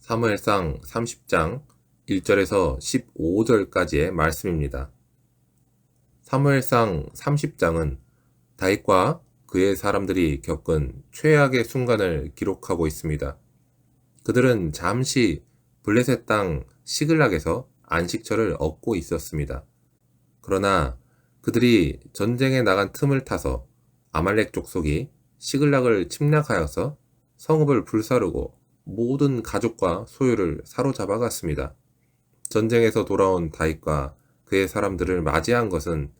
사무엘상 30장 1절에서 15절까지의 말씀입니다. 사무엘상 30장은 다윗과 그의 사람들이 겪은 최악의 순간을 기록하고 있습니다. 그들은 잠시 블레셋 땅 시글락에서 안식처를 얻고 있었습니다. 그러나 그들이 전쟁에 나간 틈을 타서 아말렉 족속이 시글락을 침략하여서 성읍을 불사르고 모든 가족과 소유를 사로잡아 갔습니다. 전쟁에서 돌아온 다윗과 그의 사람들을 맞이한 것은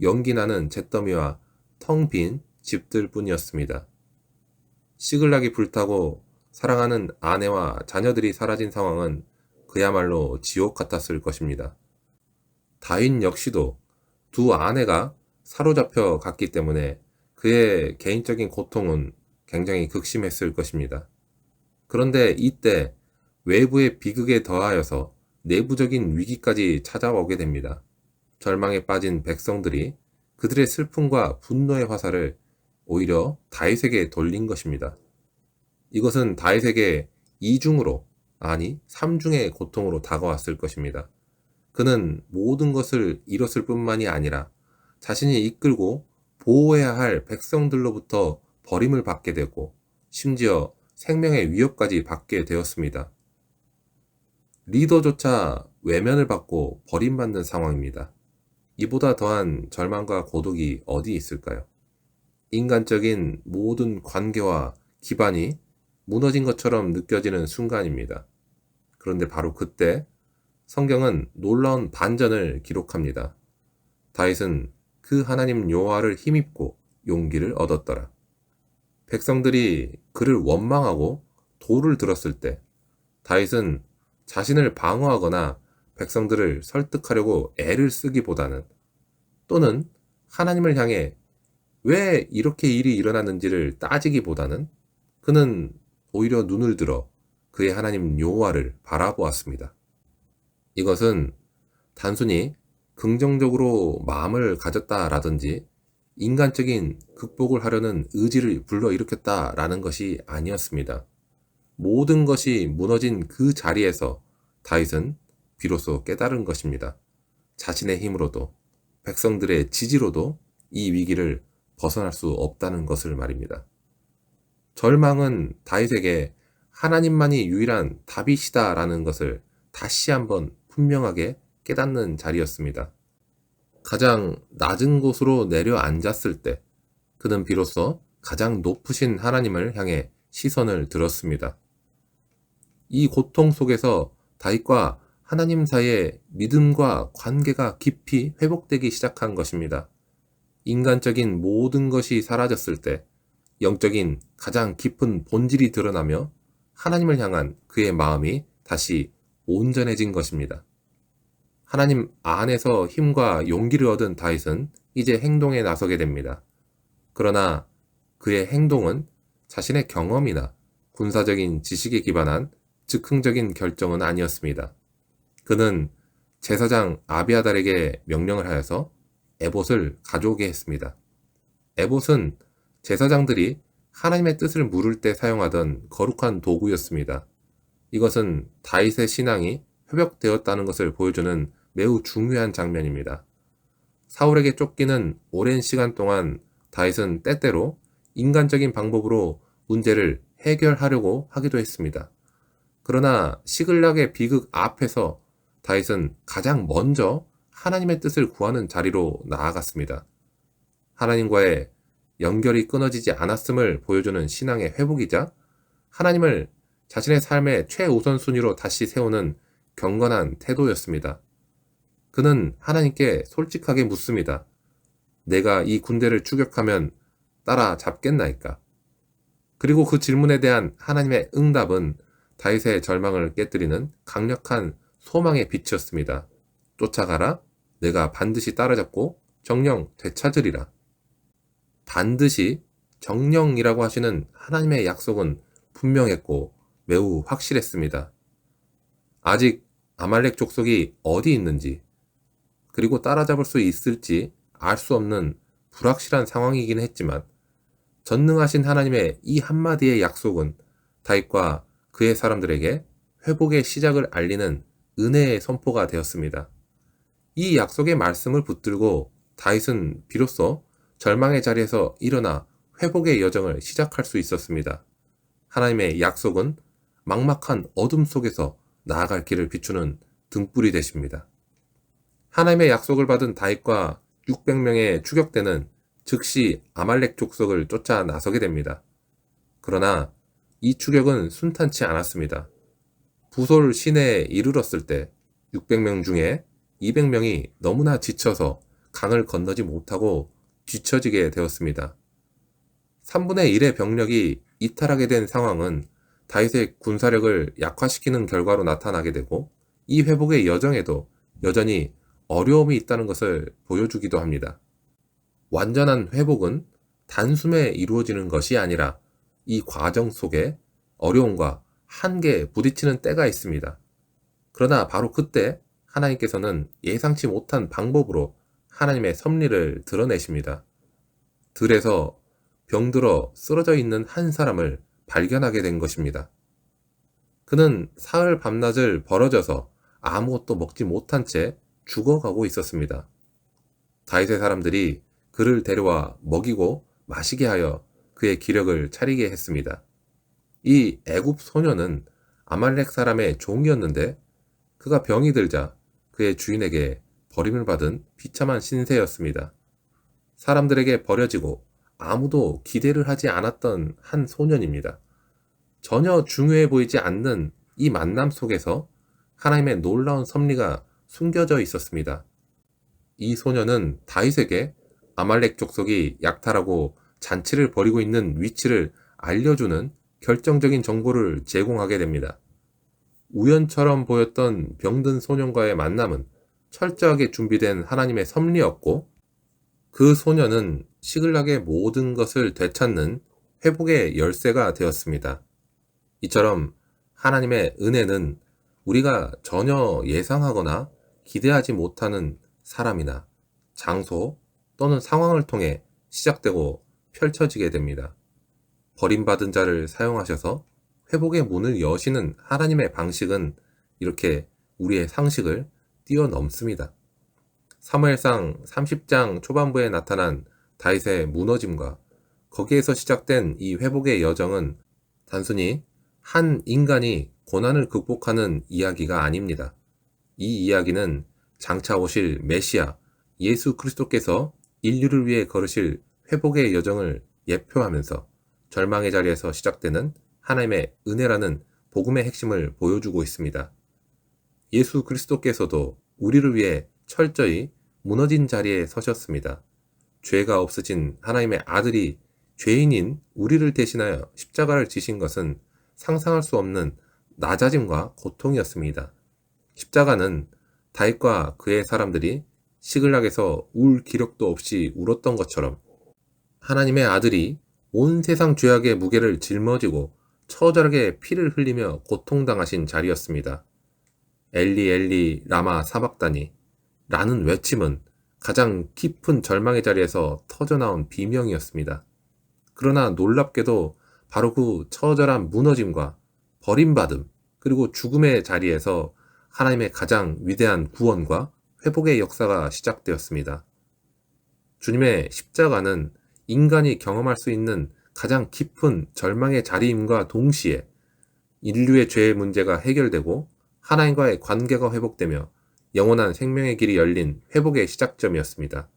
연기나는 잿더미와 텅 빈 집들 뿐이었습니다. 시글락이 불타고 사랑하는 아내와 자녀들이 사라진 상황은 그야말로 지옥 같았을 것입니다. 다윗 역시도 두 아내가 사로잡혀 갔기 때문에 그의 개인적인 고통은 굉장히 극심했을 것입니다. 그런데 이때 외부의 비극에 더하여서 내부적인 위기까지 찾아오게 됩니다. 절망에 빠진 백성들이 그들의 슬픔과 분노의 화살을 오히려 다윗에게 돌린 것입니다. 이것은 다윗에게 이중으로, 아니 삼중의 고통으로 다가왔을 것입니다. 그는 모든 것을 잃었을 뿐만이 아니라 자신이 이끌고 보호해야 할 백성들로부터 버림을 받게 되고 심지어 생명의 위협까지 받게 되었습니다. 리더조차 외면을 받고 버림받는 상황입니다. 이보다 더한 절망과 고독이 어디 있을까요? 인간적인 모든 관계와 기반이 무너진 것처럼 느껴지는 순간입니다. 그런데 바로 그때 성경은 놀라운 반전을 기록합니다. 다윗은 그 하나님 여호와를 힘입고 용기를 얻었더라. 백성들이 그를 원망하고 돌을 들었을 때 다윗은 자신을 방어하거나 백성들을 설득하려고 애를 쓰기보다는, 또는 하나님을 향해 왜 이렇게 일이 일어났는지를 따지기보다는 그는 오히려 눈을 들어 그의 하나님 여호와를 바라보았습니다. 이것은 단순히 긍정적으로 마음을 가졌다라든지 인간적인 극복을 하려는 의지를 불러일으켰다라는 것이 아니었습니다. 모든 것이 무너진 그 자리에서 다윗은 비로소 깨달은 것입니다. 자신의 힘으로도 백성들의 지지로도 이 위기를 벗어날 수 없다는 것을 말입니다. 절망은 다윗에게 하나님만이 유일한 답이시다라는 것을 다시 한번 분명하게 깨닫는 자리였습니다. 가장 낮은 곳으로 내려앉았을 때 그는 비로소 가장 높으신 하나님을 향해 시선을 들었습니다. 이 고통 속에서 다윗과 하나님 사이의 믿음과 관계가 깊이 회복되기 시작한 것입니다. 인간적인 모든 것이 사라졌을 때 영적인 가장 깊은 본질이 드러나며 하나님을 향한 그의 마음이 다시 온전해진 것입니다. 하나님 안에서 힘과 용기를 얻은 다윗은 이제 행동에 나서게 됩니다. 그러나 그의 행동은 자신의 경험이나 군사적인 지식에 기반한 즉흥적인 결정은 아니었습니다. 그는 제사장 아비아달에게 명령을 하여서 에봇을 가져오게 했습니다. 에봇은 제사장들이 하나님의 뜻을 물을 때 사용하던 거룩한 도구였습니다. 이것은 다윗의 신앙이 회복되었다는 것을 보여주는 매우 중요한 장면입니다. 사울에게 쫓기는 오랜 시간 동안 다윗은 때때로 인간적인 방법으로 문제를 해결하려고 하기도 했습니다. 그러나 시글락의 비극 앞에서 다윗은 가장 먼저 하나님의 뜻을 구하는 자리로 나아갔습니다. 하나님과의 연결이 끊어지지 않았음을 보여주는 신앙의 회복이자 하나님을 자신의 삶의 최우선순위로 다시 세우는 경건한 태도였습니다. 그는 하나님께 솔직하게 묻습니다. 내가 이 군대를 추격하면 따라잡겠나이까? 그리고 그 질문에 대한 하나님의 응답은 다윗의 절망을 깨뜨리는 강력한 소망의 빛이었습니다. 쫓아가라. 내가 반드시 따라잡고 정령 되찾으리라. 반드시 정령이라고 하시는 하나님의 약속은 분명했고 매우 확실했습니다. 아직 아말렉 족속이 어디 있는지, 그리고 따라잡을 수 있을지 알 수 없는 불확실한 상황이긴 했지만 전능하신 하나님의 이 한마디의 약속은 다윗과 그의 사람들에게 회복의 시작을 알리는 은혜의 선포가 되었습니다. 이 약속의 말씀을 붙들고 다윗은 비로소 절망의 자리에서 일어나 회복의 여정을 시작할 수 있었습니다. 하나님의 약속은 막막한 어둠 속에서 나아갈 길을 비추는 등불이 되십니다. 하나님의 약속을 받은 다윗과 600명의 추격대는 즉시 아말렉 족속을 쫓아 나서게 됩니다. 그러나 이 추격은 순탄치 않았습니다. 부솔 시내에 이르렀을 때 600명 중에 200명이 너무나 지쳐서 강을 건너지 못하고 뒤처지게 되었습니다. 3분의 1의 병력이 이탈하게 된 상황은 다윗의 군사력을 약화시키는 결과로 나타나게 되고 이 회복의 여정에도 여전히 어려움이 있다는 것을 보여주기도 합니다. 완전한 회복은 단숨에 이루어지는 것이 아니라 이 과정 속에 어려움과 한계에 부딪히는 때가 있습니다. 그러나 바로 그때 하나님께서는 예상치 못한 방법으로 하나님의 섭리를 드러내십니다. 들에서 병들어 쓰러져 있는 한 사람을 발견하게 된 것입니다. 그는 사흘 밤낮을 벌어져서 아무것도 먹지 못한 채 죽어가고 있었습니다. 다윗의 사람들이 그를 데려와 먹이고 마시게 하여 그의 기력을 차리게 했습니다. 이 애굽 소녀는 아말렉 사람의 종이었는데 그가 병이 들자 그의 주인에게 버림을 받은 비참한 신세였습니다. 사람들에게 버려지고 아무도 기대를 하지 않았던 한 소년입니다. 전혀 중요해 보이지 않는 이 만남 속에서 하나님의 놀라운 섭리가 숨겨져 있었습니다. 이 소년은 다윗에게 아말렉 족속이 약탈하고 잔치를 벌이고 있는 위치를 알려주는 결정적인 정보를 제공하게 됩니다. 우연처럼 보였던 병든 소년과의 만남은 철저하게 준비된 하나님의 섭리였고 그 소년은 시글락의 모든 것을 되찾는 회복의 열쇠가 되었습니다. 이처럼 하나님의 은혜는 우리가 전혀 예상하거나 기대하지 못하는 사람이나 장소 또는 상황을 통해 시작되고 펼쳐지게 됩니다. 버림받은 자를 사용하셔서 회복의 문을 여시는 하나님의 방식은 이렇게 우리의 상식을 뛰어넘습니다. 사무엘상 30장 초반부에 나타난 다윗의 무너짐과 거기에서 시작된 이 회복의 여정은 단순히 한 인간이 고난을 극복하는 이야기가 아닙니다. 이 이야기는 장차 오실 메시아 예수 그리스도께서 인류를 위해 걸으실 회복의 여정을 예표하면서 절망의 자리에서 시작되는 하나님의 은혜라는 복음의 핵심을 보여주고 있습니다. 예수 그리스도께서도 우리를 위해 철저히 무너진 자리에 서셨습니다. 죄가 없으신 하나님의 아들이 죄인인 우리를 대신하여 십자가를 지신 것은 상상할 수 없는 낮아짐과 고통이었습니다. 십자가는 다윗과 그의 사람들이 시글락에서 울 기력도 없이 울었던 것처럼 하나님의 아들이 온 세상 죄악의 무게를 짊어지고 처절하게 피를 흘리며 고통당하신 자리였습니다. 엘리 엘리 라마 사박다니 라는 외침은 가장 깊은 절망의 자리에서 터져나온 비명이었습니다. 그러나 놀랍게도 바로 그 처절한 무너짐과 버림받음 그리고 죽음의 자리에서 하나님의 가장 위대한 구원과 회복의 역사가 시작되었습니다. 주님의 십자가는 인간이 경험할 수 있는 가장 깊은 절망의 자리임과 동시에 인류의 죄의 문제가 해결되고 하나님과의 관계가 회복되며 영원한 생명의 길이 열린 회복의 시작점이었습니다.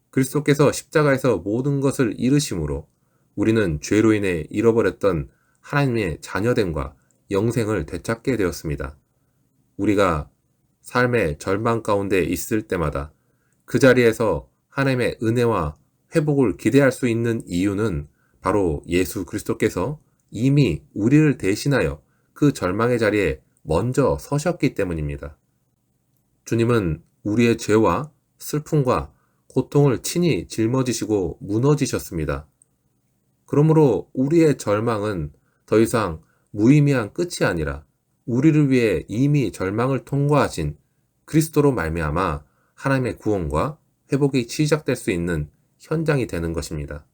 그리스도께서 십자가에서 모든 것을 이루심으로 우리는 죄로 인해 잃어버렸던 하나님의 자녀됨과 영생을 되찾게 되었습니다. 우리가 삶의 절망 가운데 있을 때마다 그 자리에서 하나님의 은혜와 회복을 기대할 수 있는 이유는 바로 예수 그리스도께서 이미 우리를 대신하여 그 절망의 자리에 먼저 서셨기 때문입니다. 주님은 우리의 죄와 슬픔과 고통을 친히 짊어지시고 무너지셨습니다. 그러므로 우리의 절망은 더 이상 무의미한 끝이 아니라 우리를 위해 이미 절망을 통과하신 그리스도로 말미암아 하나님의 구원과 회복이 시작될 수 있는 현장이 되는 것입니다.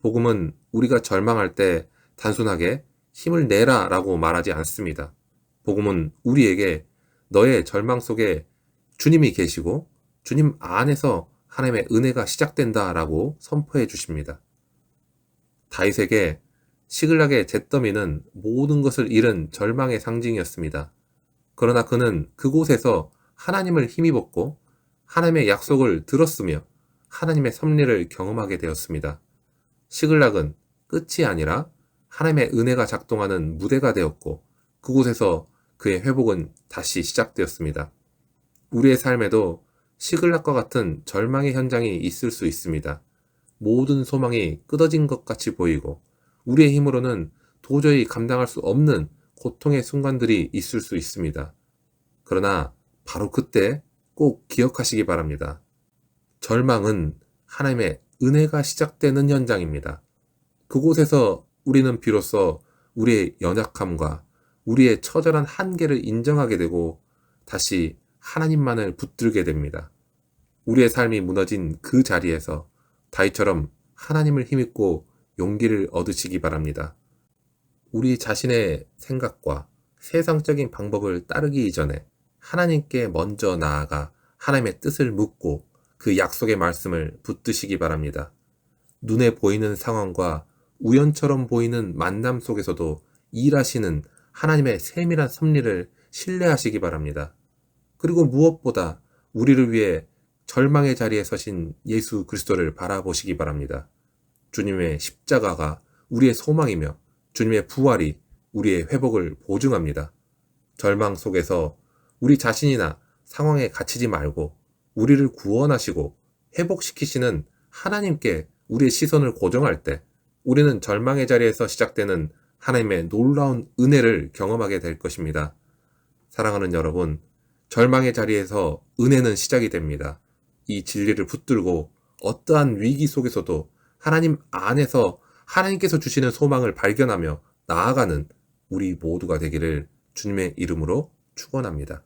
복음은 우리가 절망할 때 단순하게 힘을 내라 라고 말하지 않습니다. 복음은 우리에게 너의 절망 속에 주님이 계시고 주님 안에서 하나님의 은혜가 시작된다라고 선포해 주십니다. 다윗에게 시글락의 잿더미는 모든 것을 잃은 절망의 상징이었습니다. 그러나 그는 그곳에서 하나님을 힘입었고 하나님의 약속을 들었으며 하나님의 섭리를 경험하게 되었습니다. 시글락은 끝이 아니라 하나님의 은혜가 작동하는 무대가 되었고 그곳에서 그의 회복은 다시 시작되었습니다. 우리의 삶에도 시글락과 같은 절망의 현장이 있을 수 있습니다. 모든 소망이 끊어진 것 같이 보이고 우리의 힘으로는 도저히 감당할 수 없는 고통의 순간들이 있을 수 있습니다. 그러나 바로 그때 꼭 기억하시기 바랍니다. 절망은 하나님의 은혜가 시작되는 현장입니다. 그곳에서 우리는 비로소 우리의 연약함과 우리의 처절한 한계를 인정하게 되고 다시 하나님만을 붙들게 됩니다. 우리의 삶이 무너진 그 자리에서 다윗처럼 하나님을 힘입고 용기를 얻으시기 바랍니다. 우리 자신의 생각과 세상적인 방법을 따르기 이전에 하나님께 먼저 나아가 하나님의 뜻을 묻고 그 약속의 말씀을 붙드시기 바랍니다. 눈에 보이는 상황과 우연처럼 보이는 만남 속에서도 일하시는 하나님의 세밀한 섭리를 신뢰하시기 바랍니다. 그리고 무엇보다 우리를 위해 절망의 자리에 서신 예수 그리스도를 바라보시기 바랍니다. 주님의 십자가가 우리의 소망이며 주님의 부활이 우리의 회복을 보증합니다. 절망 속에서 우리 자신이나 상황에 갇히지 말고 우리를 구원하시고 회복시키시는 하나님께 우리의 시선을 고정할 때 우리는 절망의 자리에서 시작되는 하나님의 놀라운 은혜를 경험하게 될 것입니다. 사랑하는 여러분, 절망의 자리에서 은혜는 시작이 됩니다. 이 진리를 붙들고 어떠한 위기 속에서도 하나님 안에서 하나님께서 주시는 소망을 발견하며 나아가는 우리 모두가 되기를 주님의 이름으로 축원합니다.